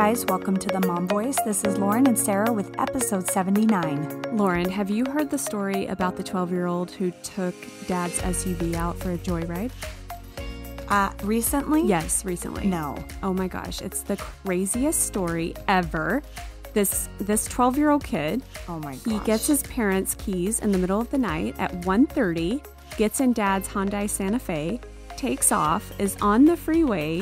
guys, welcome to the Mom Voice. This is Lauren and Sarah with episode 79. Lauren, have you heard the story about the 12-year-old who took dad's SUV out for a joyride? Recently? Yes, recently. No. Oh my gosh, it's the craziest story ever. This 12-year-old kid, Oh my gosh. he gets his parents' keys in the middle of the night at 1:30, gets in dad's Hyundai Santa Fe, takes off, is on the freeway,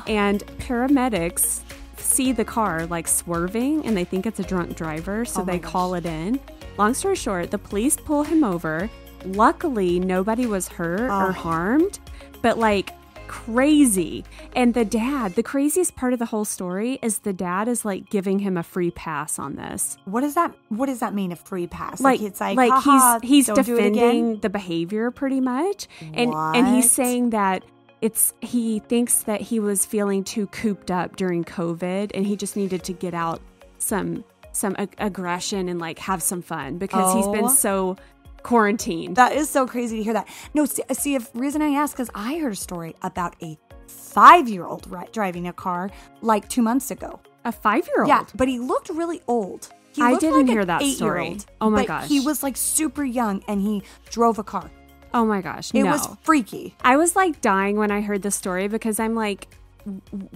and paramedics see the car like swerving and they think it's a drunk driver, so they call it in. Long story short, the police pull him over. Luckily, nobody was hurt or harmed, but like crazy. And the craziest part of the whole story is the dad is like giving him a free pass on this. What does that mean, a free pass? It's like he's defending the behavior pretty much. And he's saying that he thinks that he was feeling too cooped up during COVID and he just needed to get out some aggression and like have some fun because he's been so quarantined. That is so crazy to hear that. No, see, the reason I ask is I heard a story about a 5-year-old driving a car like 2 months ago. A 5-year-old? Yeah, but he looked really old. I didn't hear that story. Oh my gosh. He was like super young and he drove a car. Oh my gosh. It was freaky. I was like dying when I heard the story because I'm like,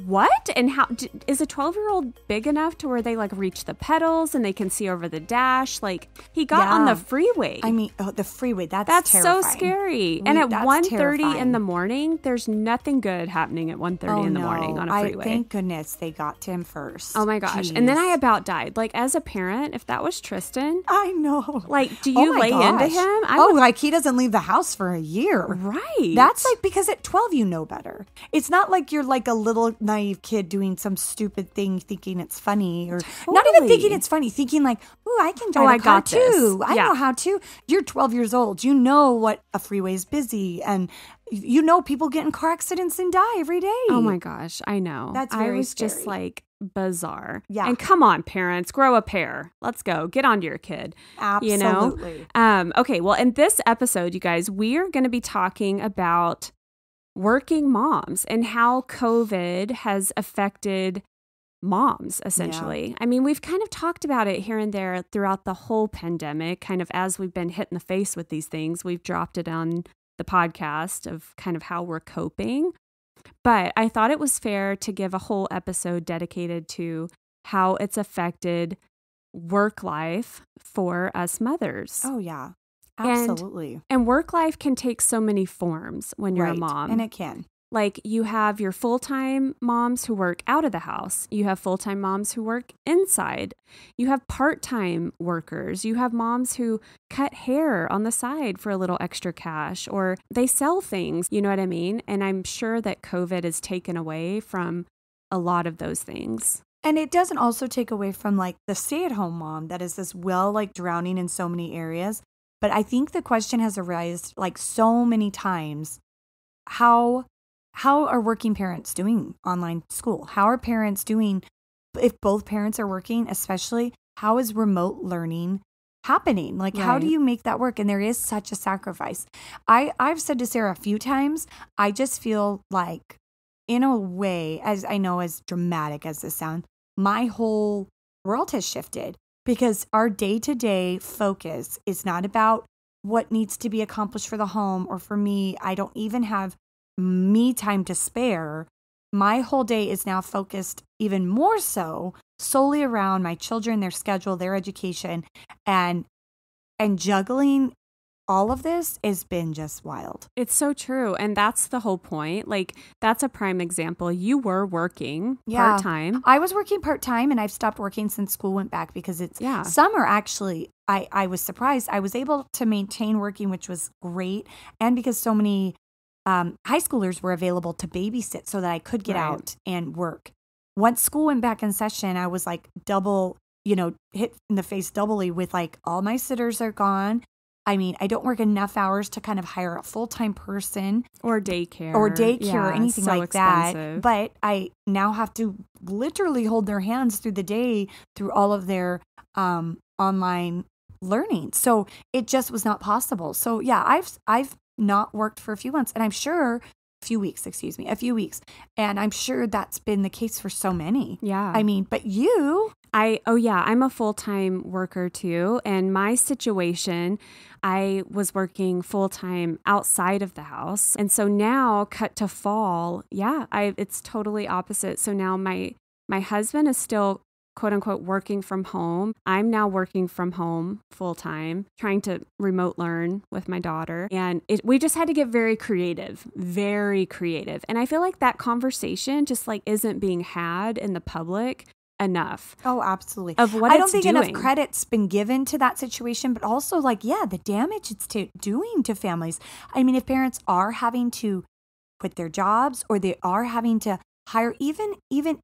what? And how is a 12-year-old big enough to where they like reach the pedals and they can see over the dash? Like he got on the freeway. I mean, the freeway, that's terrifying. So scary. And at 1:30 in the morning, there's nothing good happening at 1:30 in the morning on a freeway. Thank goodness they got to him first. Oh my gosh. Jeez. And then I about died. Like as a parent, if that was Tristan. I know. Like, do you lay into him? Like he doesn't leave the house for a year. Right. That's like, because at 12 you know better. It's not like you're like a little naive kid doing some stupid thing thinking it's funny, or not even thinking it's funny, thinking like, ooh, I can drive a car too. I know how to. You're 12 years old. You know what a freeway is busy, and you know people get in car accidents and die every day. Oh my gosh, I know. That's very I was scary. just like bizarre. Yeah. And come on, parents, grow a pair. Let's go. Get onto your kid. Absolutely. You know? Okay, well, in this episode, you guys, we are going to be talking about working moms and how COVID has affected moms, essentially. Yeah. I mean, we've kind of talked about it here and there throughout the whole pandemic, kind of as we've been hit in the face with these things. We've dropped it on the podcast of kind of how we're coping. But I thought it was fair to give a whole episode dedicated to how it's affected work life for us mothers. Oh, yeah. Absolutely. And work life can take so many forms when you're a mom. And it can. Like you have your full-time moms who work out of the house. You have full-time moms who work inside. You have part-time workers. You have moms who cut hair on the side for a little extra cash, or they sell things. You know what I mean? And I'm sure that COVID has taken away from a lot of those things. And it doesn't also take away from like the stay-at-home mom that is this like drowning in so many areas. But I think the question has arisen like so many times, how are working parents doing online school? How are parents doing if both parents are working, especially? How is remote learning happening? Like, how do you make that work? And there is such a sacrifice. I've said to Sarah a few times, I just feel like, in a way, as I know, as dramatic as this sounds, my whole world has shifted. Because our day-to-day focus is not about what needs to be accomplished for the home, or for me, I don't even have me time to spare. My whole day is now focused even more so solely around my children, their schedule, their education, and juggling all of this has been just wild. It's so true. And that's the whole point. Like, that's a prime example. You were working part-time. I was working part-time, and I've stopped working since school went back because it's summer, actually. I was surprised. I was able to maintain working, which was great. And because so many high schoolers were available to babysit so that I could get out and work. Once school went back in session, I was like double, hit in the face doubly with like all my sitters are gone. I mean, I don't work enough hours to kind of hire a full-time person. Or daycare. Or anything like that. But I now have to literally hold their hands through the day through all of their online learning. So it just was not possible. So yeah, I've not worked for a few months. And I'm sure a few weeks. And I'm sure that's been the case for so many. Yeah. I mean, but you... I'm a full-time worker too. And my situation, I was working full-time outside of the house. And so now cut to fall, it's totally opposite. So now my husband is still quote unquote working from home. I'm now working from home full time, trying to remote learn with my daughter. And we just had to get very creative. And I feel like that conversation just like isn't being had in the public enough. Oh, absolutely. Of what I don't think doing. Enough credit's been given to that situation, but also like, the damage it's doing to families. I mean, if parents are having to quit their jobs or they are having to hire, even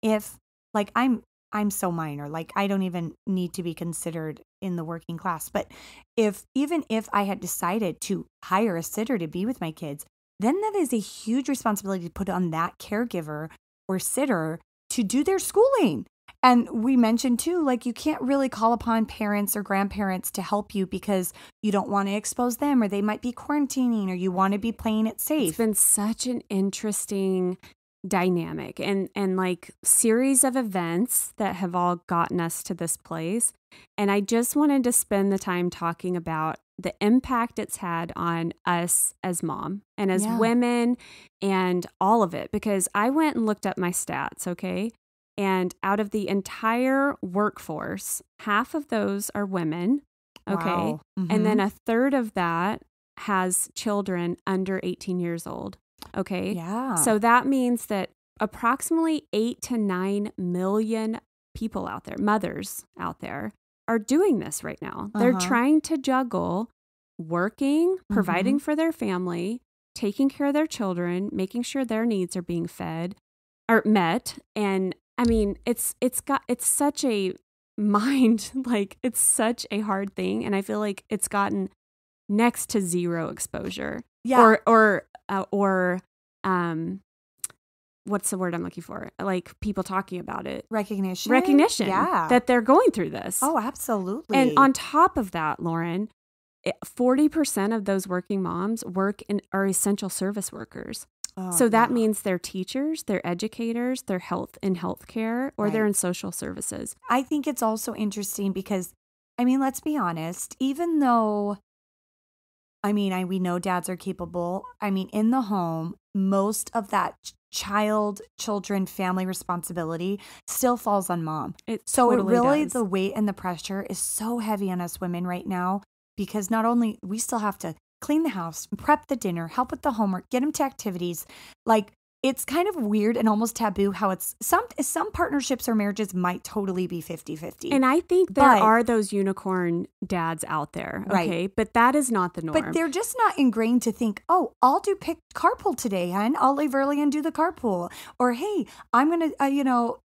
if like I'm so minor, like I don't even need to be considered in the working class. But even if I had decided to hire a sitter to be with my kids, then that is a huge responsibility to put on that caregiver or sitter to do their schooling. And we mentioned too, like you can't really call upon parents or grandparents to help you because you don't want to expose them or they might be quarantining or you want to be playing it safe. It's been such an interesting dynamic and like series of events that have all gotten us to this place. And I just wanted to spend the time talking about the impact it's had on us as mom and as women and all of it, because I went and looked up my stats, okay? And out of the entire workforce, half of those are women, okay? Wow. Mm-hmm. And then a third of that has children under 18 years old. Okay. Yeah. So that means that approximately 8 to 9 million people out there, mothers out there, are doing this right now. They're trying to juggle working, providing for their family, taking care of their children, making sure their needs are being fed or met. And I mean, it's such a mind, like it's such a hard thing. And I feel like it's gotten next to zero exposure. Yeah. Or what's the word I'm looking for? Like people talking about it. Recognition. Yeah. That they're going through this. Oh, absolutely. And on top of that, Lauren, 40% of those working moms are essential service workers. Oh, so that means they're teachers, they're educators, they're in healthcare, or they're in social services. I think it's also interesting because, I mean, let's be honest, even though we know dads are capable. I mean, in the home, most of that children, family responsibility still falls on mom. It really does. The weight and the pressure is so heavy on us women right now because not only we still have to clean the house, prep the dinner, help with the homework, get them to activities. Like it's kind of weird and almost taboo how it's some partnerships or marriages might totally be 50-50. And I think there are those unicorn dads out there, okay? Right. But that is not the norm. But they're just not ingrained to think, oh, I'll do carpool today, hon. I'll leave early and do the carpool. Or, hey, I'm going to,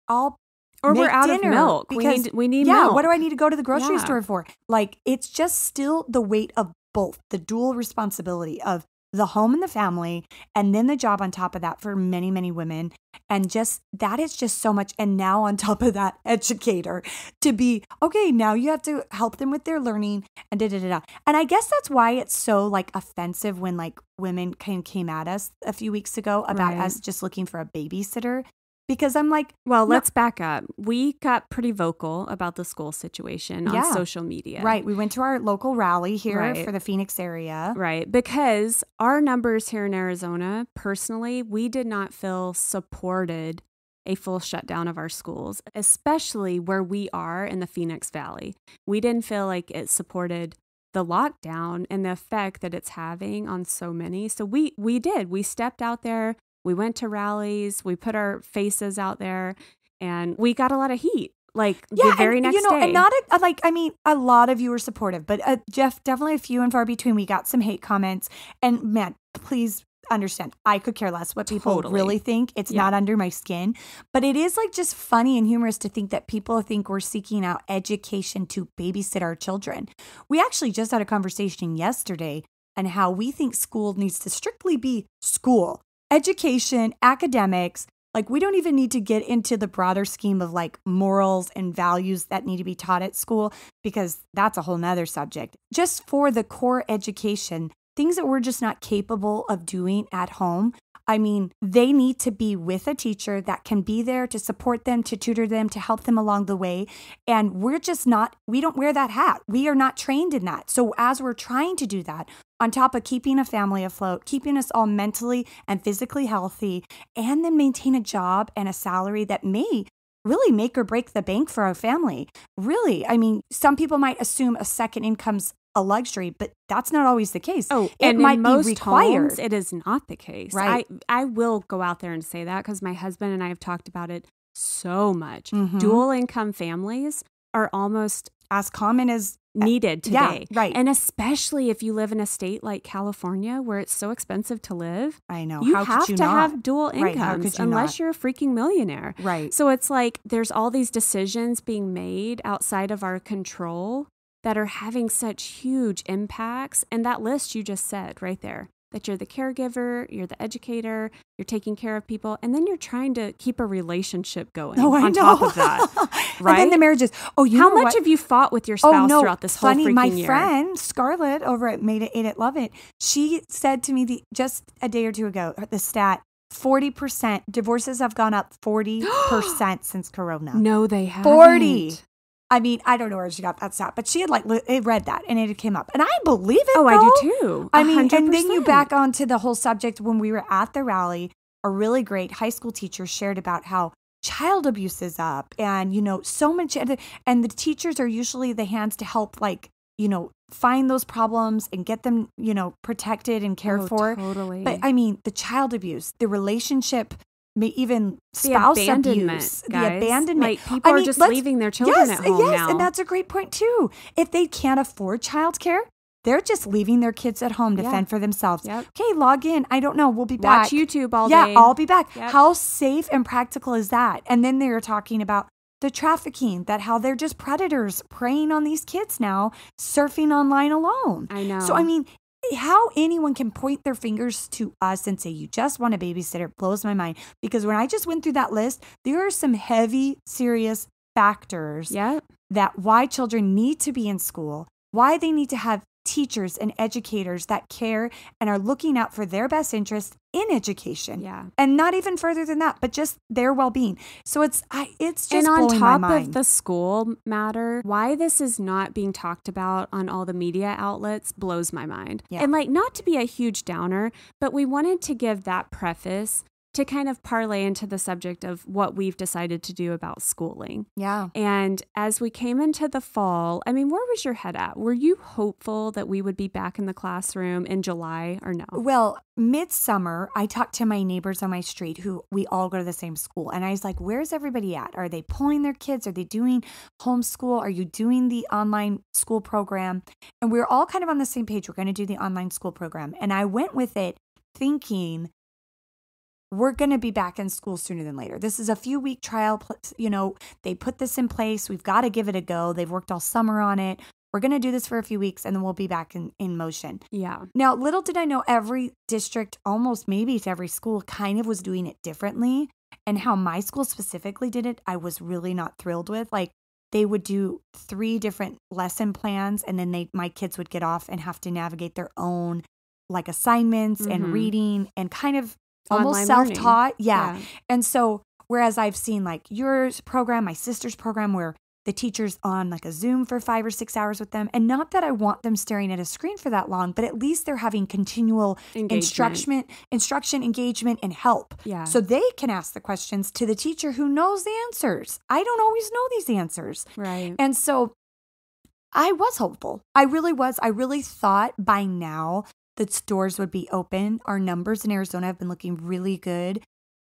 I'll Or make we're out dinner of milk. Because, we need milk. What do I need to go to the grocery store for? Like, it's just still the weight of both, the dual responsibility of the home and the family, and then the job on top of that for many, many women. And just that is just so much. And now on top of that, educator to be, okay, now you have to help them with their learning and da-da-da-da. And I guess that's why it's so like offensive when like women came at us a few weeks ago about us just looking for a babysitter. Because I'm like, well, let's back up. We got pretty vocal about the school situation on social media. Right. We went to our local rally here for the Phoenix area. Right. Because our numbers here in Arizona, personally, we did not feel supported a full shutdown of our schools, especially where we are in the Phoenix Valley. We didn't feel like it supported the lockdown and the effect that it's having on so many. So we did. We stepped out there. We went to rallies, we put our faces out there, and we got a lot of heat. Like the very next day. And not a lot of you were supportive, but Jeff, definitely a few and far between. We got some hate comments, and man, please understand, I could care less what people really think. It's not under my skin, but it is like just funny and humorous to think that people think we're seeking out education to babysit our children. We actually just had a conversation yesterday on how we think school needs to strictly be school. Education, academics, like we don't even need to get into the broader scheme of like morals and values that need to be taught at school because that's a whole nother subject. Just for the core education, things that we're just not capable of doing at home, I mean, they need to be with a teacher that can be there to support them, to tutor them, to help them along the way. And we don't wear that hat. We are not trained in that. So as we're trying to do that, on top of keeping a family afloat, keeping us all mentally and physically healthy, and then maintain a job and a salary that may really make or break the bank for our family. Really, I mean, some people might assume a second income's a luxury, but that's not always the case. Oh, it might in most be required. Homes, it is not the case. Right. I will go out there and say that because my husband and I have talked about it so much. Mhm. Dual income families are almost as common as needed today. Yeah, right. And especially if you live in a state like California where it's so expensive to live. I know. You How have could you to not? have dual Right, how incomes could you unless not? you're a freaking millionaire. Right. So it's like there's all these decisions being made outside of our control that are having such huge impacts. And that list you just said right there, that you're the caregiver, you're the educator, you're taking care of people, and then you're trying to keep a relationship going on top of that. Right? And then the marriages. Oh, you How know much what? have you fought with your spouse throughout this whole Funny, freaking my year? friend Scarlett over at Made It, Eat It, Love It, she said to me just a day or two ago, the stat, 40%, divorces have gone up 40% since Corona. No, they haven't. 40. I mean, I don't know where she got that stat, but she had read that and it came up. And I believe it, Oh, though. I do too. I mean, 100%. and then you back onto the whole subject when we were at the rally, a really great high school teacher shared about how child abuse is up and, so much. And the teachers are usually the hands to help, find those problems and get them, protected and cared for. Totally. But I mean, the child abuse, the relationship, even the spouse abandonment, abuse, guys. the abandonment. Like people are just leaving their children at home now. And that's a great point too. If they can't afford childcare, they're just leaving their kids at home to fend for themselves. Yep. Okay, log in. I don't know. We'll be back. Watch YouTube all day. Yeah, I'll be back. Yep. How safe and practical is that? And then they were talking about the trafficking, that how they're just predators preying on these kids now, surfing online alone. I know. So, I mean, how anyone can point their fingers to us and say, you just want a babysitter blows my mind. Because when I just went through that list, there are some heavy, serious factors that why children need to be in school, why they need to have teachers and educators that care and are looking out for their best interest in education. Yeah. And not even further than that, but just their well-being. So it's just and on blowing top my mind. of the school matter, why this is not being talked about on all the media outlets blows my mind. Yeah. And not to be a huge downer, but we wanted to give that preface to kind of parlay into the subject of what we've decided to do about schooling. Yeah. And as we came into the fall, I mean, where was your head at? Were you hopeful that we would be back in the classroom in July or no? Well, midsummer, I talked to my neighbors on my street who we all go to the same school. And I was like, where's everybody at? Are they pulling their kids? Are they doing homeschool? Are you doing the online school program? And we were all kind of on the same page. We're going to do the online school program. And I went with it thinking, we're going to be back in school sooner than later. This is a few-week trial. They put this in place. We've got to give it a go. They've worked all summer on it. We're going to do this for a few weeks, and then we'll be back in motion. Yeah. Now, little did I know, every district, almost maybe to every school, kind of was doing it differently. And how my school specifically did it, I was really not thrilled with. They would do 3 different lesson plans, and then my kids would get off and have to navigate their own, assignments and reading and kind of almost Online self-taught. learning. Yeah. And so, whereas I've seen your program, my sister's program, where the teacher's on a Zoom for 5 or 6 hours with them. And not that I want them staring at a screen for that long, but at least they're having continual instruction, engagement, and help. Yeah. So they can ask the questions to the teacher who knows the answers. I don't always know these answers. Right. And so I was hopeful. I really was. I really thought by now that stores would be open. Our numbers in Arizona have been looking really good.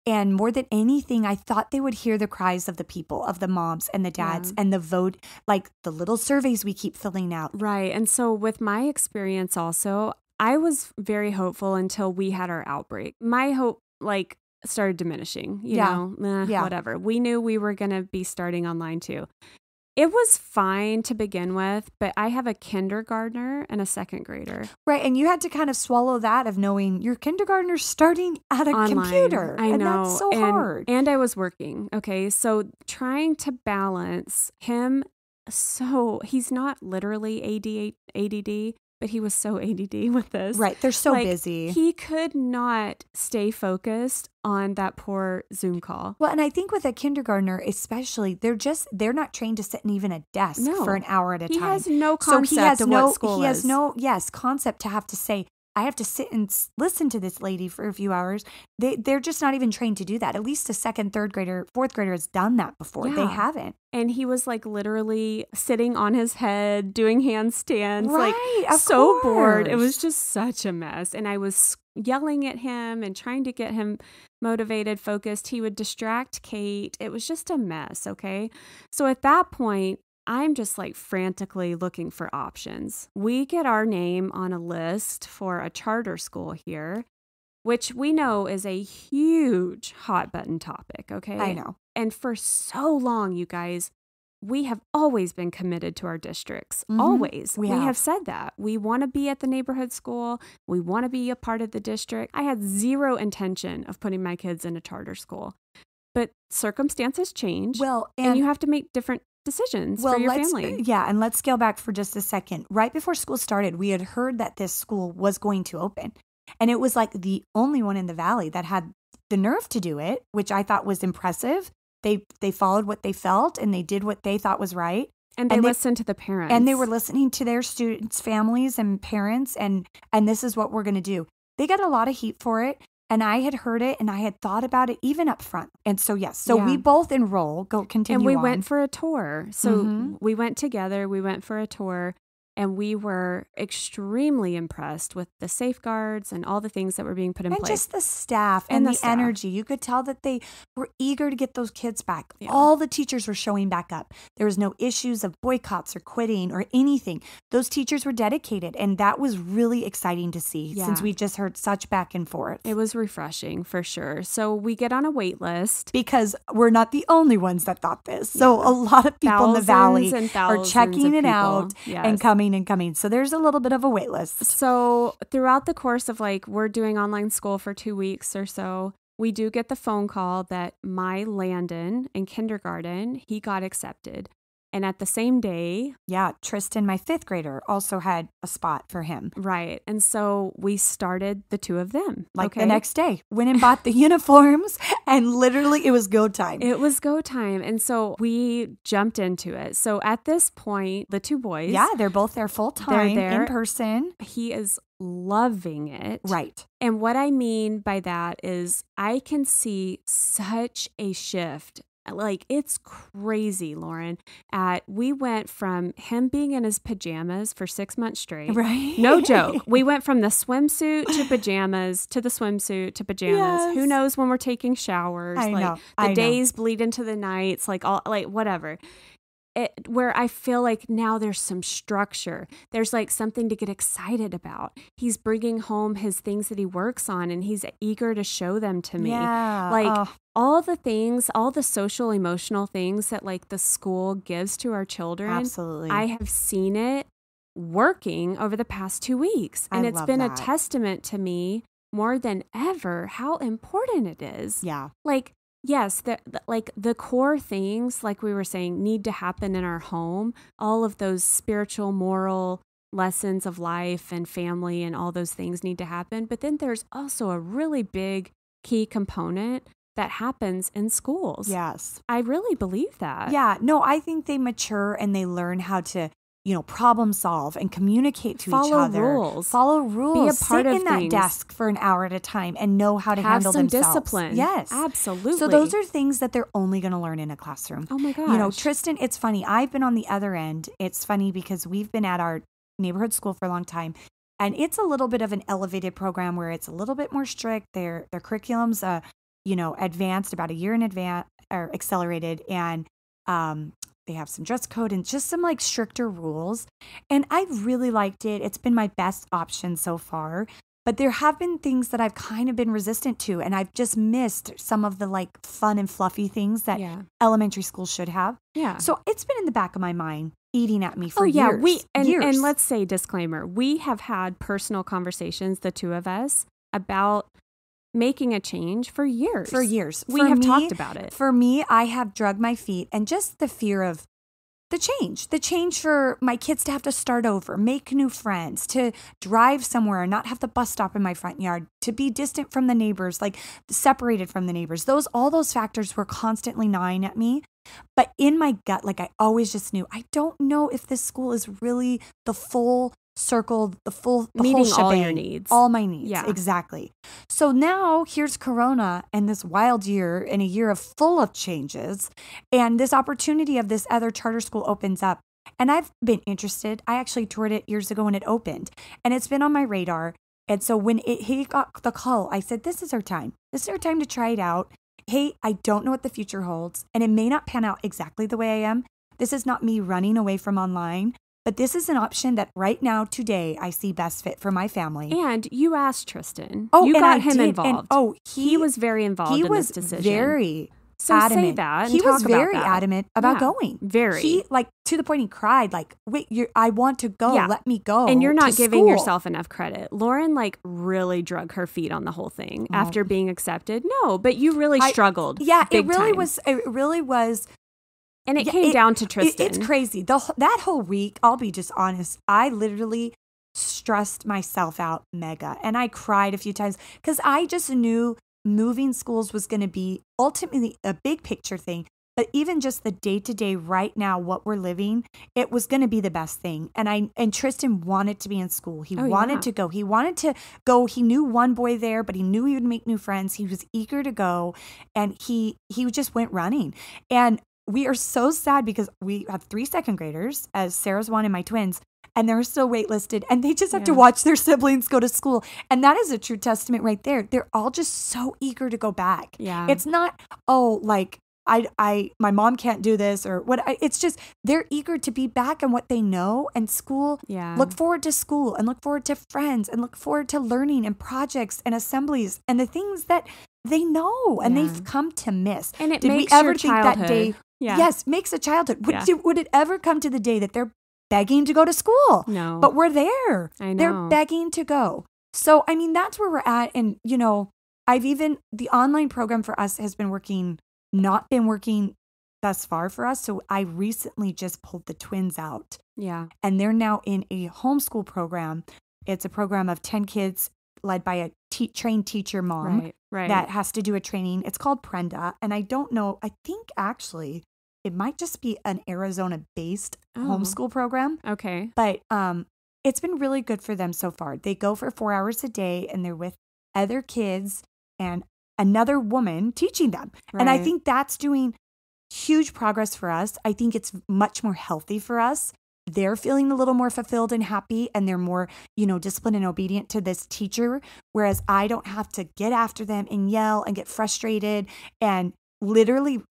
And more than anything, I thought they would hear the cries of the people, of the moms and the dads and the vote, the little surveys we keep filling out. Right. And so with my experience also, I was very hopeful until we had our outbreak. My hope started diminishing, whatever. We knew we were going to be starting online too. It was fine to begin with, but I have a kindergartner and a second grader. Right. And you had to kind of swallow that of knowing your kindergartner's starting at a online computer. I know. And that's so hard. And I was working. Okay. So trying to balance him. So he's not literally ADD, but he was so ADD with this. Right. They're so busy. He could not stay focused on that poor Zoom call. Well, and I think with a kindergartner, especially, they're not trained to sit in even a desk for an hour at a time. He has no concept of what school is. He has no, concept to have to say, I have to sit and listen to this lady for a few hours. They're just not even trained to do that. At least a second, third grader, fourth grader has done that before. Yeah. They haven't. And he was like literally sitting on his head, doing handstands, right, like so bored. It was just such a mess. And I was yelling at him and trying to get him motivated, focused. He would distract Kate. It was just a mess. Okay. So at that point, I'm just like frantically looking for options. We get our name on a list for a charter school here, which we know is a huge hot button topic. Okay. I know. And for so long, you guys, we have always been committed to our districts. Mm-hmm. Always. We have said that. We want to be at the neighborhood school. We want to be a part of the district. I had zero intention of putting my kids in a charter school. But circumstances change. Well, and you have to make different decisions for your family. Yeah, and let's scale back for just a second. Right before school started, we had heard that this school was going to open. And it was like the only one in the valley that had the nerve to do it, which I thought was impressive. They followed what they felt and they did what they thought was right. And they listened to the parents. And they were listening to their students' families and parents and this is what we're going to do. They got a lot of heat for it. And I had heard it and I had thought about it even up front. And so, yes. We both enroll. Continue And we on. went for a tour. So we went together. We went for a tour. And we were extremely impressed with the safeguards and all the things that were being put in place. And just the staff and the energy. You could tell that they were eager to get those kids back. Yeah. All the teachers were showing back up. There was no issues of boycotts or quitting or anything. Those teachers were dedicated. And that was really exciting to see since we just heard such back and forth. It was refreshing for sure. So we get on a wait list. Because we're not the only ones that thought this. So a lot of people in the valley are checking it out and coming. So there's a little bit of a wait list. So throughout the course of we're doing online school for 2 weeks or so, we do get the phone call that my Landon in kindergarten, he got accepted. And at the same day... Yeah, Tristan, my 5th grader, also had a spot for him. Right. And so we started the 2 of them. The next day. Went and bought the uniforms and literally it was go time. It was go time. And so we jumped into it. So at this point, the 2 boys... Yeah, they're both there full time in person. He is loving it. Right. And what I mean by that is I can see such a shift. It's crazy, Lauren. We went from him being in his pajamas for 6 months straight. Right. No joke. We went from the swimsuit to pajamas to the swimsuit to pajamas. Yes. Who knows when we're taking showers? I know. The days bleed into the nights, whatever. Where I feel like now there's some structure. There's something to get excited about. He's bringing home his things that he works on and he's eager to show them to me. Yeah. All the things, all the social, emotional things that the school gives to our children. Absolutely. I have seen it working over the past 2 weeks. And it's been a testament to me more than ever how important it is. Yeah. Yes, the core things, like we were saying, need to happen in our home. All of those spiritual, moral lessons of life and family and all those things need to happen. But then there's also a really big key component that happens in schools. Yes. I really believe that. Yeah. No, I think they mature and they learn how to problem solve and communicate to each other. Follow rules. Be a part Sit of in that desk for an hour at a time and know how to handle themselves. Have some discipline. Yes. Absolutely. So those are things that they're only going to learn in a classroom. Oh my gosh. Tristan, it's funny. I've been on the other end. It's funny because we've been at our neighborhood school for a long time. And it's a little bit of an elevated program where it's a little bit more strict. Their curriculum's advanced about a year in advance or accelerated. And they have some dress code and just some stricter rules. And I really liked it. It's been my best option so far. But there have been things that I've kind of been resistant to. And I've just missed some of the fun and fluffy things that elementary school should have. Yeah. So it's been in the back of my mind, eating at me for years. And let's say disclaimer, we have had personal conversations, the 2 of us, about making a change for years. For years. We have talked about it. For me, I have drugged my feet and just the fear of the change for my kids to have to start over, make new friends, to drive somewhere and not have the bus stop in my front yard, to be distant from the neighbors, like separated from the neighbors. All those factors were constantly gnawing at me. But in my gut, like I always just knew, I don't know if this school is really the full circle, the meeting whole all shebang, your needs. all my needs. Yeah. Exactly. So now here's Corona and this wild year and a year of full of changes, and this opportunity of this other charter school opens up. And I've been interested. I actually toured it years ago when it opened, and it's been on my radar. And so when he got the call, I said, this is our time. This is our time to try it out. Hey, I don't know what the future holds, and it may not pan out exactly the way I am. This is not me running away from online. But this is an option that right now, today, I see best fit for my family. And you asked Tristan. Oh, you and got I him did. involved. And, he was very involved in this decision. He was very so adamant. Say that and he talk was very about that. adamant about going. Very. He, like, to the point he cried, like, wait, I want to go. Yeah. Let me go. And you're not giving school. yourself enough credit. Lauren, like, really drug her feet on the whole thing after being accepted. No, but you really struggled. Yeah, big it really time. was. It really was. And it came down to Tristan. It's crazy. That whole week, I'll be just honest, I literally stressed myself out mega. And I cried a few times because I just knew moving schools was going to be ultimately a big picture thing. But even just the day-to-day right now, what we're living, it was going to be the best thing. And Tristan wanted to be in school. He wanted to go. He wanted to go. He knew one boy there, but he knew he would make new friends. He was eager to go. And he just went running. And we are so sad because we have 3 second graders, as Sarah's one and my twins, and they're still waitlisted, and they just have to watch their siblings go to school. And that is a true testament right there. They're all just so eager to go back. Yeah. It's not, like, my mom can't do this or what. It's just they're eager to be back in what they know and school. Yeah. Look forward to school and look forward to friends and look forward to learning and projects and assemblies and the things that they know and they've come to miss. And it Did makes we ever your think childhood. that day? Yeah. Yes, makes a childhood. Would it ever come to the day that they're begging to go to school? No. But we're there. I know. They're begging to go. So, I mean, that's where we're at. And, the online program for us has not been working thus far for us. So I recently just pulled the twins out. Yeah. And they're now in a homeschool program. It's a program of 10 kids led by a trained teacher mom that has to do a training. It's called Prenda. And I don't know, I think actually it might just be an Arizona-based homeschool program. Okay. But it's been really good for them so far. They go for 4 hours a day and they're with other kids and another woman teaching them. Right. And I think that's doing huge progress for us. I think it's much more healthy for us. They're feeling a little more fulfilled and happy, and they're more, disciplined and obedient to this teacher. Whereas I don't have to get after them and yell and get frustrated and literally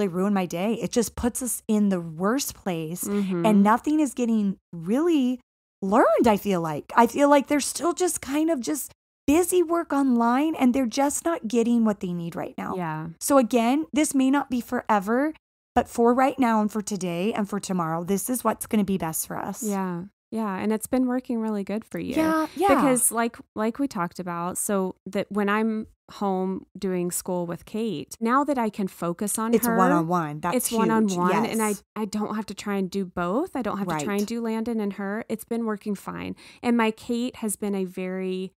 ruin my day. It just puts us in the worst place, and nothing is getting really learned. I feel like they're still just kind of just busy work online, and they're just not getting what they need right now. Yeah. So again, this may not be forever, but for right now and for today and for tomorrow, this is what's going to be best for us. Yeah. Yeah. And it's been working really good for you. Yeah. Because like we talked about, so that when I'm home doing school with Kate, now that I can focus on it's her. One-on-one. That's huge. One-on-one. Yes. And I don't have to try and do both. I don't have to try and do Landon and her. It's been working fine. And my Kate has been a very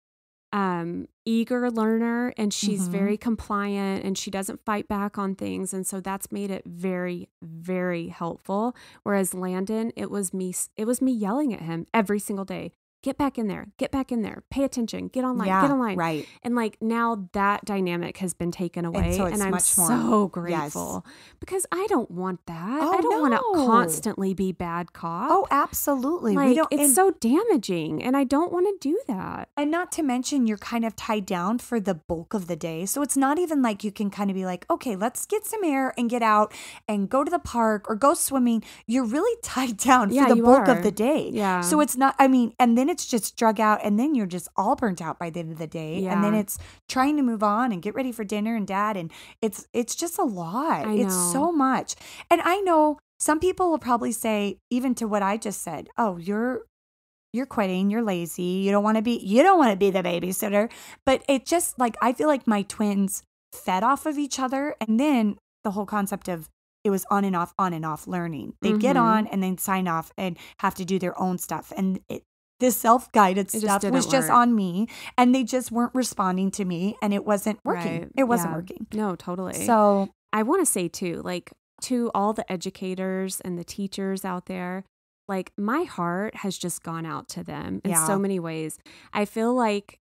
eager learner, and she's very compliant, and she doesn't fight back on things. And so that's made it very, very helpful. Whereas Landon, it was me yelling at him every single day. Get back in there, pay attention, get online, get online. Right. And like now that dynamic has been taken away, and I'm so grateful because I don't want that. I don't want to constantly be bad cop. Oh, absolutely. Like it's so damaging, and I don't want to do that. And not to mention, you're kind of tied down for the bulk of the day. So it's not even like you can kind of be like, okay, let's get some air and get out and go to the park or go swimming. You're really tied down for the bulk of the day. Yeah. So it's not, and then it's just drug out, and then you're just all burnt out by the end of the day. Yeah. And then it's trying to move on and get ready for dinner and dad. And it's just a lot. It's so much. And I know some people will probably say, even to what I just said, oh, you're quitting, you're lazy, you don't want to be the babysitter. But it just like, I feel like my twins fed off of each other. And then the whole concept of, it was on and off learning. They'd get on and then sign off and have to do their own stuff. And this self-guided stuff was just on me, and they just weren't responding to me, and it wasn't working. Right. It wasn't working. No, totally. So I want to say too, like, to all the educators and the teachers out there, like, my heart has just gone out to them in so many ways. I feel like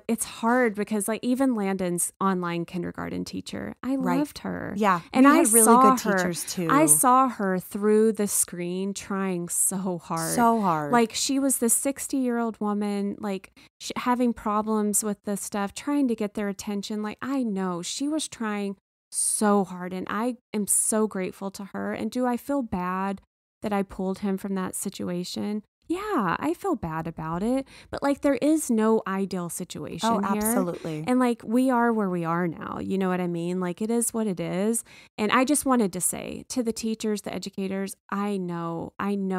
it's hard because, like, even Landon's online kindergarten teacher, I loved her. Yeah. And I had really saw good her, teachers too. I saw her through the screen trying so hard. So hard. Like, she was this 60-year-old woman, like, having problems with the stuff, trying to get their attention. Like, I know she was trying so hard, and I am so grateful to her. And do I feel bad that I pulled him from that situation? Yeah, I feel bad about it, but, like, there is no ideal situation here. Absolutely. And, like, we are where we are now. You know what I mean? Like, it is what it is. And I just wanted to say to the teachers, the educators, I know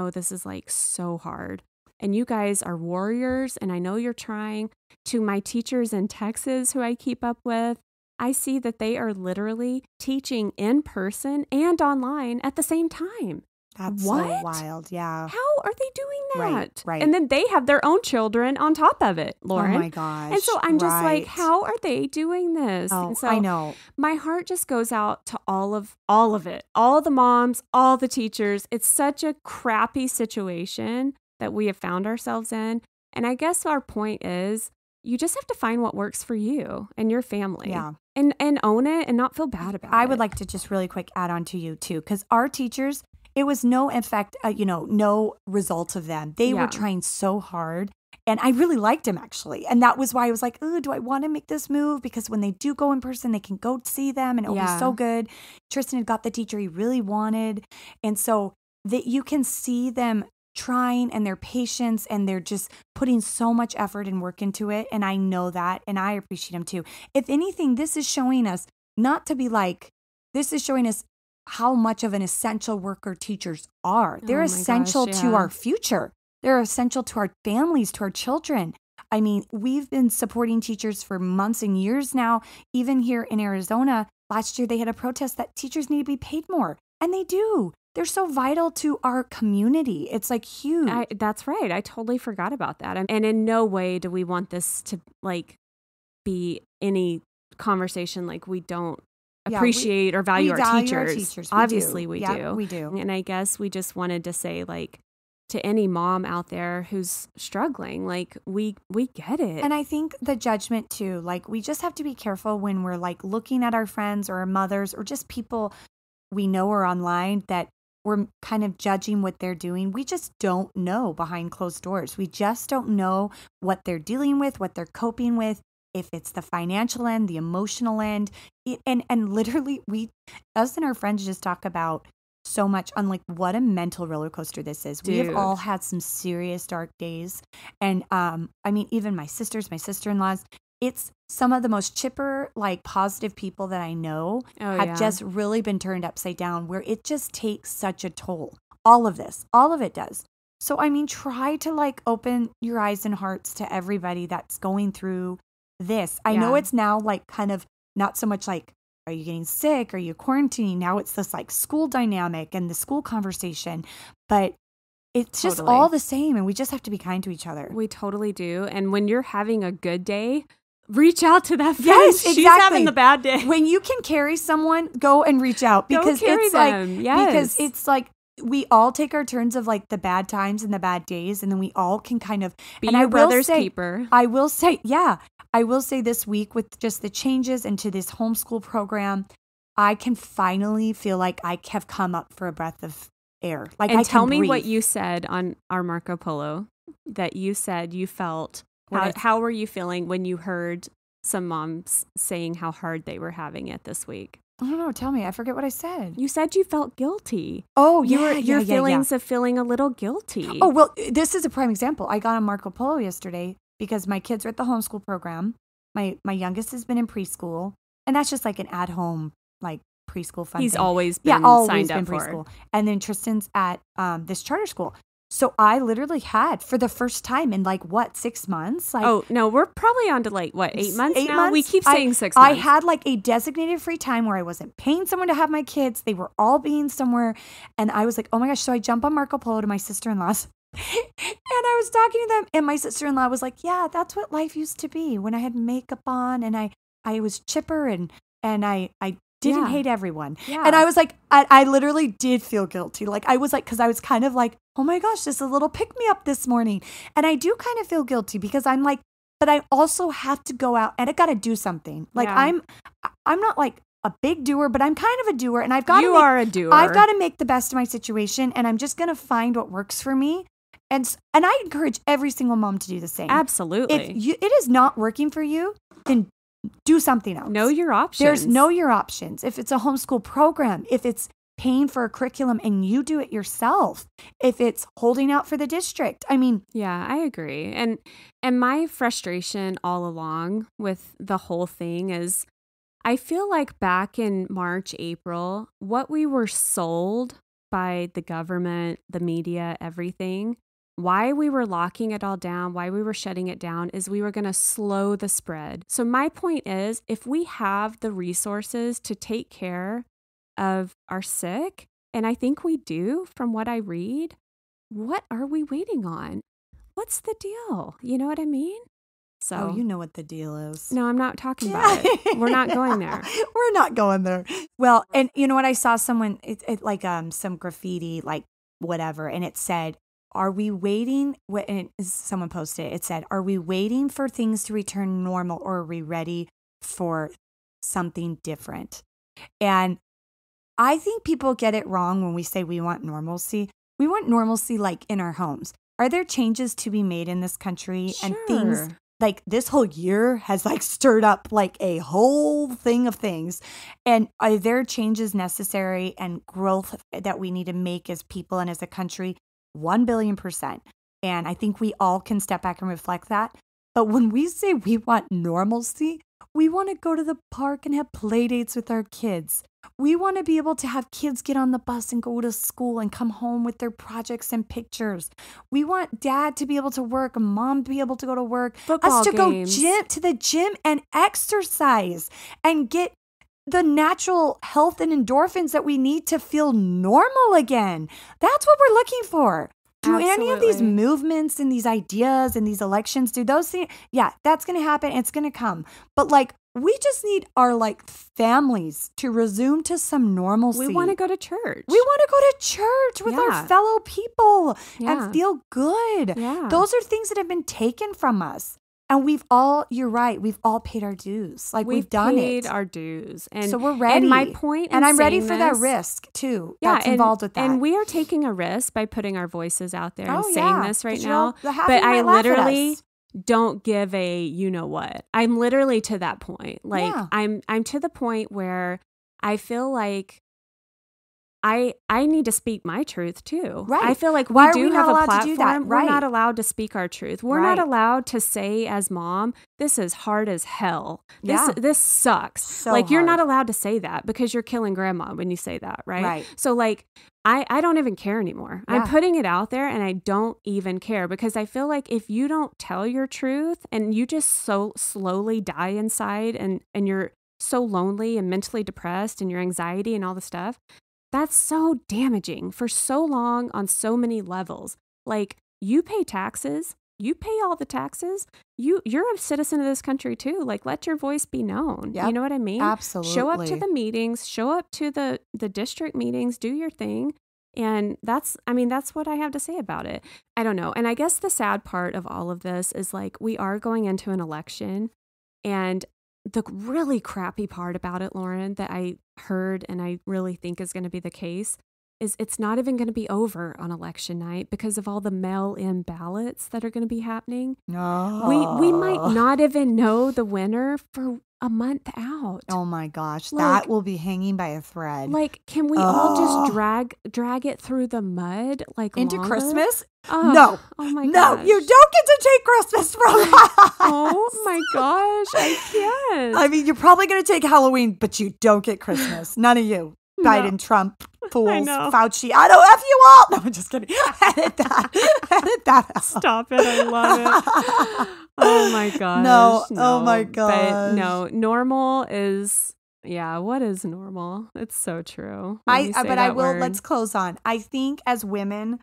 this is, like, so hard. And you guys are warriors, and I know you're trying. To my teachers in Texas who I keep up with, I see that they are literally teaching in person and online at the same time. That's what? So wild. Yeah. How are they doing that? Right. And then they have their own children on top of it, Lauren. Oh my gosh. And so I'm just like, how are they doing this? Oh, and so I know. My heart just goes out to all of it, all the moms, all the teachers. It's such a crappy situation that we have found ourselves in. And I guess our point is, you just have to find what works for you and your family. Yeah. And own it and not feel bad about it. I would like to just really quick add on to you too, because our teachers, it was no effect, no result of them. They were trying so hard, and I really liked them actually. And that was why I was like, oh, do I want to make this move? Because when they do go in person, they can go see them, and it'll be so good. Tristan had got the teacher he really wanted. And so that you can see them trying and their patience, and they're just putting so much effort and work into it. And I know that, and I appreciate them too. If anything, this is showing us not to be like, this is showing us how much of an essential worker teachers are. They're essential to our future. They're essential to our families, to our children. I mean, we've been supporting teachers for months and years now. Even here in Arizona, last year they had a protest that teachers need to be paid more. And they do. They're so vital to our community. It's like huge. That's right. I totally forgot about that. And in no way do we want this to, like, be any conversation like we don't appreciate or value our teachers. Obviously we do. We do. And I guess we just wanted to say, like, to any mom out there who's struggling, like, we get it. And I think the judgment too, like, we just have to be careful when we're, like, looking at our friends or our mothers or just people we know are online that we're kind of judging what they're doing. We just don't know behind closed doors. We just don't know what they're dealing with, what they're coping with, if it's the financial end, the emotional end. And literally, us and our friends just talk about so much on, like, what a mental roller coaster this is. Dude. We have all had some serious dark days. And I mean, even my sisters, my sister-in-laws, it's some of the most chipper, like, positive people that I know have just really been turned upside down, where it just takes such a toll. All of it does. So, I mean, try to, like, open your eyes and hearts to everybody that's going through this. I know it's now, like, kind of not so much like, are you getting sick? Are you quarantining? Now it's this, like, school dynamic and the school conversation, but it's just all the same. And we just have to be kind to each other. We totally do. And when you're having a good day, reach out to that friend. Yes, exactly. She's having the bad day. When you can carry someone, go and reach out, because it's them. because it's like, we all take our turns of, like, the bad times and the bad days, and then we all can kind of be your brother's keeper. I will say this week, with just the changes into this homeschool program, I can finally feel like I have come up for a breath of air. Like, and I tell can me breathe. what you said on our Marco Polo, that you said you felt. How were you feeling when you heard some moms saying how hard they were having it this week? I don't know. Tell me. I forget what I said. You said you felt guilty. Oh, your feelings of feeling a little guilty. Oh, well, this is a prime example. I got on Marco Polo yesterday because my kids are at the homeschool program. My youngest has been in preschool, and that's just like an at-home, like, preschool fun He's thing. always been always signed been up preschool. for. And then Tristan's at this charter school. So I literally had, for the first time in 6 months. Oh, no, we're probably on to 8 months 8 now? months? We keep saying 6 months. I had a designated free time where I wasn't paying someone to have my kids. They were all being somewhere. And I was like, oh my gosh. So I jump on Marco Polo to my sister-in-law's. And I was talking to them. And my sister-in-law was like, yeah, that's what life used to be when I had makeup on and I was chipper and I didn't hate everyone. Yeah. And I was like, I literally did feel guilty. Because I was kind of like, oh my gosh, this is a little pick me up this morning. And I do kind of feel guilty because I'm like, but I also have to go out and I got to do something. I'm not a big doer, but I'm kind of a doer. And You are a doer. I've got to make the best of my situation. And I'm just going to find what works for me. And I encourage every single mom to do the same. Absolutely. If it is not working for you, then do something else. Know your options. Know your options. If it's a homeschool program, if it's paying for a curriculum and you do it yourself, if it's holding out for the district. Yeah, I agree. And my frustration all along with the whole thing is I feel like back in March, April, what we were sold by the government, the media, everything, why we were locking it all down, why we were shutting it down is we were going to slow the spread. So my point is, if we have the resources to take care of our sick, and I think we do from what I read, what are we waiting on? What's the deal? You know what I mean? So, you know what the deal is. No, I'm not talking about it. We're not going there. We're not going there. Well, and you know what? I saw someone, some graffiti, whatever, and it said, are we waiting? And someone posted it said, are we waiting for things to return normal or are we ready for something different? And I think people get it wrong when we say we want normalcy. We want normalcy in our homes. Are there changes to be made in this country? Sure. And things this whole year has stirred up a whole thing of things. And are there changes necessary and growth that we need to make as people and as a country? 1,000,000,000%. And I think we all can step back and reflect that. But when we say we want normalcy, we want to go to the park and have play dates with our kids. We want to be able to have kids get on the bus and go to school and come home with their projects and pictures. We want dad to be able to work, mom to be able to go to work, football us to games. go to the gym and exercise and get the natural health and endorphins that we need to feel normal again. That's what we're looking for. Do any of these movements and these ideas and these elections, do those things? Yeah, that's going to happen. It's going to come. But we just need our families to resume to some normalcy. We want to go to church. We want to go to church with our fellow people and feel good. Yeah. Those are things that have been taken from us. And you're right, we've all paid our dues. We've done it. We've paid our dues. And so we're ready. And my point and I'm ready for that risk too. That's involved with that. And we are taking a risk by putting our voices out there and saying this right now. But I literally don't give a you know what. I'm literally to that point. I'm to the point where I feel like I need to speak my truth too. Right. I feel like we do have a platform. We're not allowed to speak our truth. We're not allowed to say as mom, this is hard as hell. This sucks. So you're not allowed to say that because you're killing grandma when you say that, right? Right. So I don't even care anymore. Yeah. I'm putting it out there and I don't even care because I feel like if you don't tell your truth and you just so slowly die inside and you're so lonely and mentally depressed and your anxiety and all the stuff, that's so damaging for so long on so many levels. You pay taxes, you pay all the taxes. You're a citizen of this country too. Let your voice be known. Yep. You know what I mean? Absolutely. Show up to the meetings, show up to the district meetings, do your thing. And that's what I have to say about it. I don't know. And I guess the sad part of all of this is we are going into an election, and the really crappy part about it, Lauren, that I heard and I really think is going to be the case is it's not even going to be over on election night because of all the mail-in ballots that are going to be happening. Oh. We might not even know the winner for a month out. Oh my gosh, that will be hanging by a thread. Can we all just drag it through the mud into longer? Christmas? No. Oh my gosh. No, you don't get to take Christmas from us. Oh my gosh, I can't. You're probably going to take Halloween, but you don't get Christmas. None of you. Biden, Trump, fools, I know. Fauci. I don't F you all. No, I'm just kidding. Edit that out. Stop it. I love it. Oh my gosh. No. Oh my gosh. But no, normal is, yeah, what is normal? It's so true. Let's close on. I think as women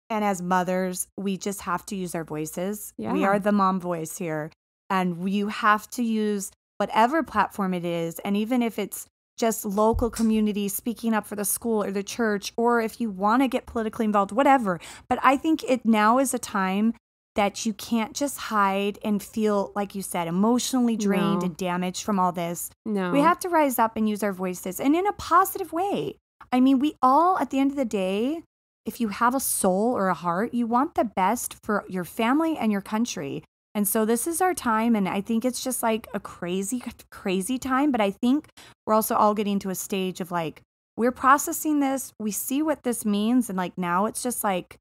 and as mothers, we just have to use our voices. Yeah. We are the mom voice here. And you have to use whatever platform it is. And even if it's just local community speaking up for the school or the church, or if you want to get politically involved, whatever. But I think it now is a time that you can't just hide and feel, like you said, emotionally drained and damaged from all this. No. We have to rise up and use our voices, and in a positive way. I mean, we all, at the end of the day, if you have a soul or a heart, you want the best for your family and your country. And so this is our time, and I think it's just like a crazy, crazy time. But I think we're also all getting to a stage of like, we're processing this. We see what this means. And like now it's just like,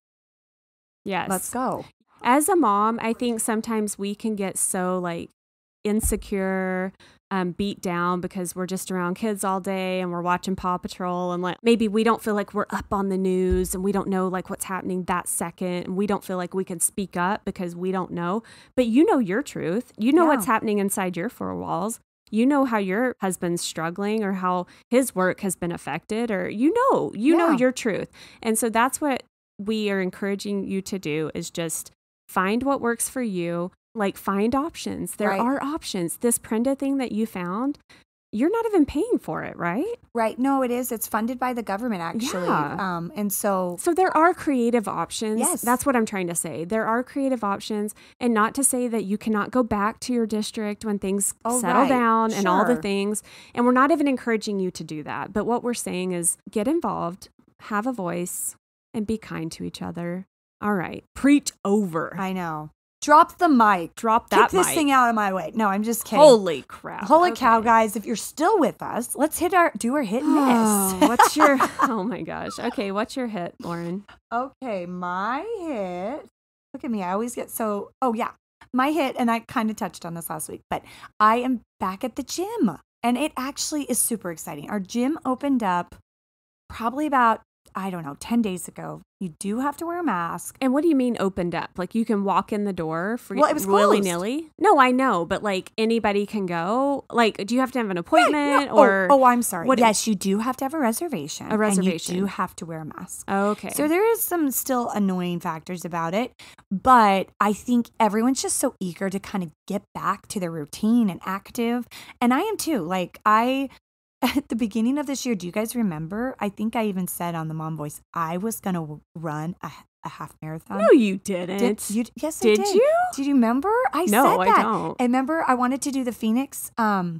yes, let's go. As a mom, I think sometimes we can get so like insecure, beat down because we're just around kids all day and we're watching Paw Patrol, and like maybe we don't feel like we're up on the news and we don't know like what's happening that second, and we don't feel like we can speak up because we don't know. But you know your truth. You know what's happening inside your four walls. You know how your husband's struggling or how his work has been affected, or you know your truth. And so that's what we are encouraging you to do, is just find what works for you. Like, find options. There are options. This Prenda thing that you found, you're not even paying for it, right? Right. No, it is. It's funded by the government, actually. Yeah. And so there are creative options. Yes. That's what I'm trying to say. There are creative options, and not to say that you cannot go back to your district when things settle down and all the things. And we're not even encouraging you to do that. But what we're saying is get involved, have a voice, and be kind to each other. All right. Preach over. I know. Drop the mic. Drop that mic. Get this thing out of my way. No, I'm just kidding. Holy crap. Holy cow, guys. If you're still with us, let's do our hit and miss. What's your, oh my gosh. Okay, what's your hit, Lauren? Okay, my hit. Look at me. I always get so, my hit, and I kind of touched on this last week, but I am back at the gym, and it actually is super exciting. Our gym opened up probably about, 10 days ago. You do have to wear a mask. And what do you mean opened up? Like you can walk in the door for it was willy-nilly? No, I know, but like anybody can go? Like, do you have to have an appointment or? Oh, I'm sorry. Yes, you do have to have a reservation. And you do have to wear a mask. Okay. So there is some still annoying factors about it, but I think everyone's just so eager to kind of get back to their routine and active. And I am too. Like at the beginning of this year, do you guys remember? I think I even said on the Mom Voice, I was going to run a half marathon. No, you didn't. Yes, I did. Did you? Did you remember? I said that. I don't. I remember I wanted to do the Phoenix half.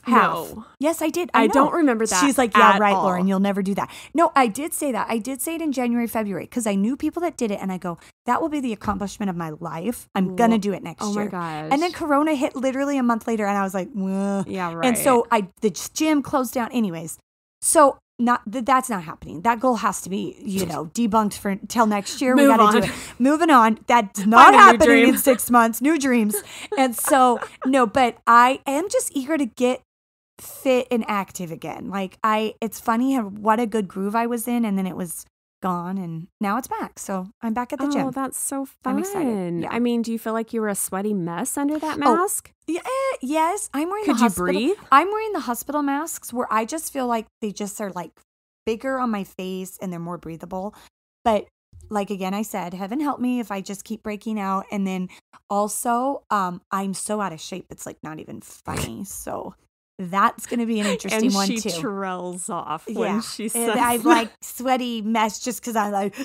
No. Yes, I did. I don't remember that. She's like, yeah, right, all. Lauren, you'll never do that. No, I did say that. I did say it in January, February, because I knew people that did it, and I go, that will be the accomplishment of my life. I'm going to do it next year. Oh my gosh. And then Corona hit literally a month later, and I was like, well. Yeah, right. And so the gym closed down anyways. So that's not happening. That goal has to be, debunked till next year. We got to do it. Moving on. That's not happening in 6 months. New dreams. And so, no, but I am just eager to get fit and active again. Like it's funny what a good groove I was in, and then it was gone, and now it's back. So I'm back at the gym. Oh, that's so fun. I'm excited. Yeah. I mean, do you feel like you were a sweaty mess under that mask? Yeah, yes. I'm wearing Could you breathe? I'm wearing the hospital masks where I just feel like they just are like bigger on my face and they're more breathable. But like again, I said, heaven help me if I just keep breaking out. And then also, I'm so out of shape. It's like not even funny. So that's going to be an interesting one too. And she trails off when she says I'm like sweaty mess just because I'm like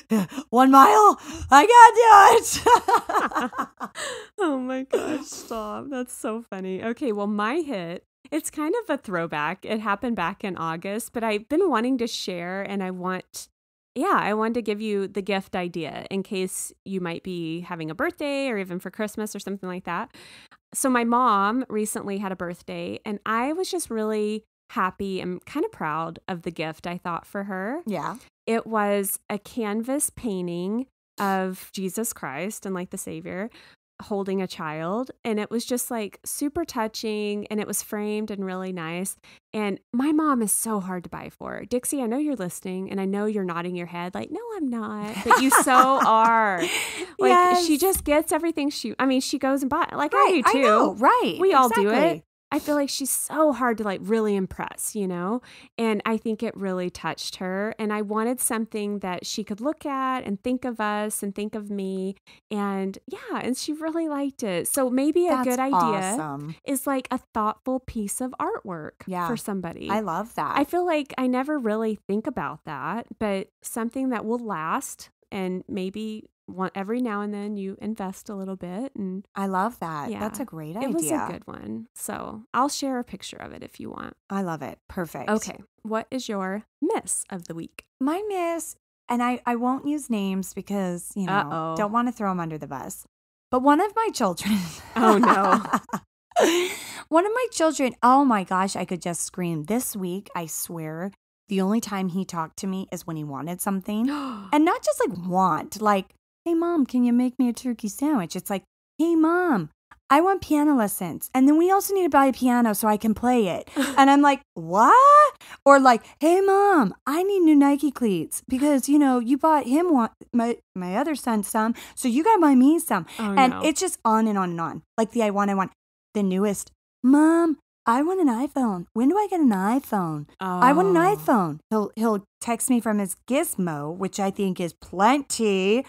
1 mile. I gotta do it. Oh my gosh, stop. That's so funny. Okay, well, my hit, it's kind of a throwback. It happened back in August, but I've been wanting to share, and I wanted to give you the gift idea in case you might be having a birthday or even for Christmas or something like that. So my mom recently had a birthday, and I was just really happy and kind of proud of the gift I thought for her. Yeah. It was a canvas painting of Jesus Christ and like the Savior holding a child, and it was just like super touching, and it was framed and really nice. And my mom is so hard to buy for. Dixie, I know you're listening, and I know you're nodding your head like, no, I'm not, but you so are. Like, Yes. she just gets everything she goes and buys, like Right, I do too. I know, right. We all do exactly. it. I feel like she's so hard to like really impress, you know? And I think it really touched her. And I wanted something that she could look at and think of us and think of me. And yeah, and she really liked it. So maybe a good idea awesome. is like a thoughtful piece of artwork for somebody. I love that. I feel like I never really think about that, but something that will last, and maybe every now and then you invest a little bit. And I love that. Yeah, That's a great idea. it was a good one. So I'll share a picture of it if you want. I love it. Perfect. Okay. What is your miss of the week? My miss, and I won't use names because, you know, don't want to throw them under the bus. But one of my children. Oh, no. One of my children, oh my gosh, I could just scream. This week, I swear, the only time he talked to me is when he wanted something. And not just like want, like, hey, Mom, can you make me a turkey sandwich? It's like, hey, Mom, I want piano lessons. And then we also need to buy a piano so I can play it. And I'm like, what? Or like, hey, Mom, I need new Nike cleats because, you know, you bought him my other son some. So you got to buy me some. Oh, and no. it's just on and on and on. Like the I want. The newest, Mom, I want an iPhone. When do I get an iPhone? I want an iPhone. He'll text me from his gizmo, which I think is plenty.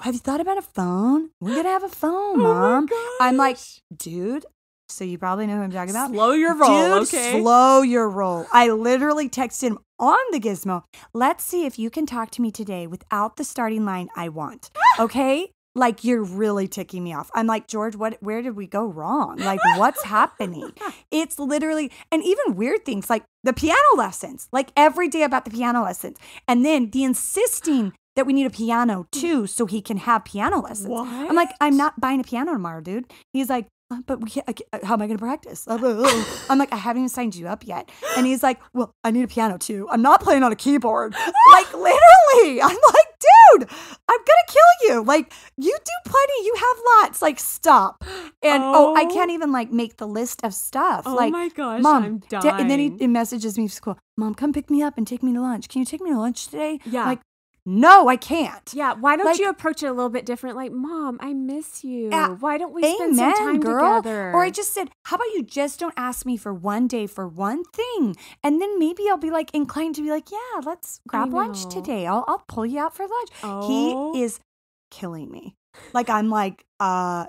Have you thought about a phone? We're going to have a phone, Mom. I'm like, dude, so you probably know who I'm talking about. Slow your roll, okay? Slow your roll. I literally texted him on the gizmo. Let's see if you can talk to me today without the starting line, I want. Okay? Like, you're really ticking me off. I'm like, George, where did we go wrong? Like, what's happening? It's literally, and even weird things like the piano lessons, like every day about the piano lessons. And then the insisting that we need a piano too so he can have piano lessons. What? I'm like, I'm not buying a piano tomorrow, dude. He's like, but we can't, how am I going to practice? I'm like, I haven't even signed you up yet. And he's like, well, I need a piano too. I'm not playing on a keyboard. Like, literally. I'm like, dude, I'm going to kill you. Like, you do plenty. You have lots. Like, stop. And, I can't even, like, make the list of stuff. Oh, like, my gosh, Mom, I'm dying. And then he messages me from school, Mom, come pick me up and take me to lunch. Can you take me to lunch today? Yeah. Like, no, I can't. Yeah, why don't like, you approach it a little bit different? Like, Mom, I miss you. Yeah, why don't we spend some time girl. together? Or I just said, how about you just don't ask me for one day for one thing? And then maybe I'll be like inclined to be like, yeah, let's grab lunch today. I'll pull you out for lunch. Oh. He is killing me. Like, I'm like, I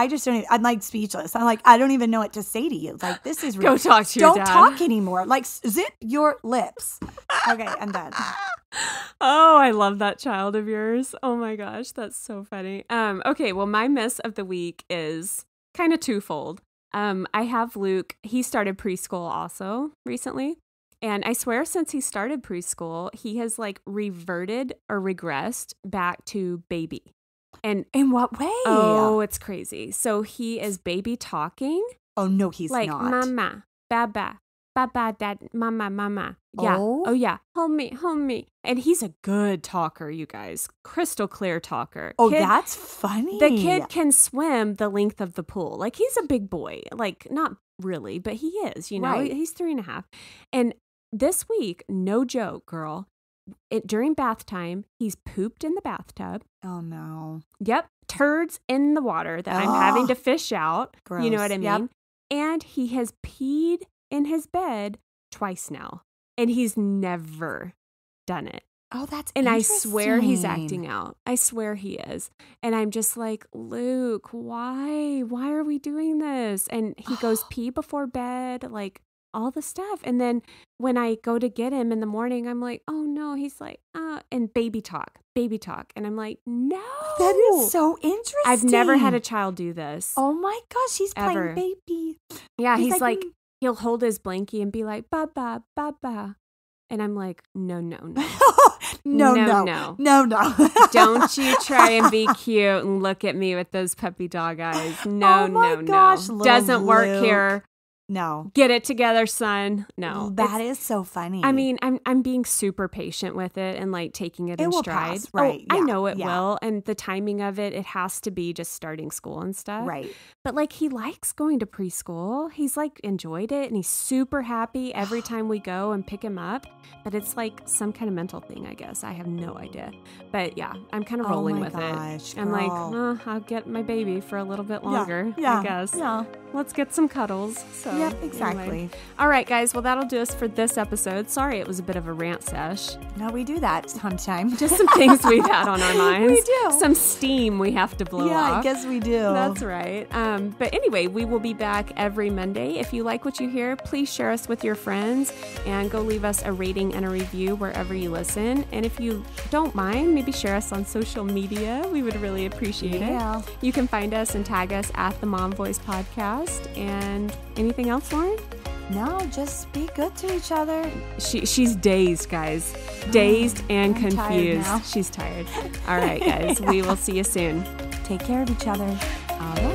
just don't even, I'm like speechless. I'm like, I don't even know what to say to you. Like, this is Go talk to your dad. Don't talk anymore. Like, zip your lips. Okay, I'm done. Oh, I love that child of yours. Oh my gosh, that's so funny. Okay, well, my miss of the week is kind of twofold. I have Luke. He started preschool also recently. And I swear since he started preschool, he has like reverted or regressed back to baby. And in what way? Oh, it's crazy. So he is baby talking. Oh, no, he's like, not. Mama, Baba, Baba, Dad, Mama. Yeah. Oh, yeah. Homie. And he's a good talker, you guys. Crystal clear talker. Oh, that's funny. The kid can swim the length of the pool. Like, he's a big boy. Like, not really, but he is, you know. Right. He's 3.5. And this week, no joke, girl, during bath time, he's pooped in the bathtub. Oh, no. Yep. Turds in the water that I'm having to fish out. Gross. You know what I mean? Yep. And he has peed in his bed twice now. And he's never done it. Oh, that's and interesting. I swear he's acting out. I swear he is. And I'm just like, Luke, why? Why are we doing this? And he goes pee before bed, like all the stuff. And then when I go to get him in the morning, I'm like, oh no. He's like, and baby talk. And I'm like, no. That is so interesting. I've never had a child do this. Oh my gosh, he's ever. playing baby. Yeah, he's like he'll hold his blankie and be like, Baba. And I'm like, no. No. Don't you try and be cute and look at me with those puppy dog eyes. No, oh my gosh, no. Doesn't work Luke. here. No. Get it together, son. No. That is so funny. I mean, I'm being super patient with it and like taking it in will stride. pass, right? I know it will. And the timing of it has to be just starting school and stuff. Right. But like he likes going to preschool. He's like enjoyed it and he's super happy every time we go and pick him up. But it's like some kind of mental thing, I guess. I have no idea. But yeah, I'm kind of rolling with it. I'm like, I'll get my baby for a little bit longer, I guess. Yeah. Let's get some cuddles. So, yep, exactly. Anyway. All right, guys. Well, that'll do us for this episode. Sorry it was a bit of a rant sesh. No, we do that sometimes. Just some things we've had on our minds. We do. Some steam we have to blow off. Yeah, I guess we do. That's right. But anyway, we will be back every Monday. If you like what you hear, please share us with your friends and go leave us a rating and a review wherever you listen. And if you don't mind, maybe share us on social media. We would really appreciate it. You can find us and tag us at the Mom Voice Podcast. And anything else, Lauren? No, just be good to each other. She's dazed, guys. Dazed and confused. She's tired. All right, guys. We will see you soon. Take care of each other. All right.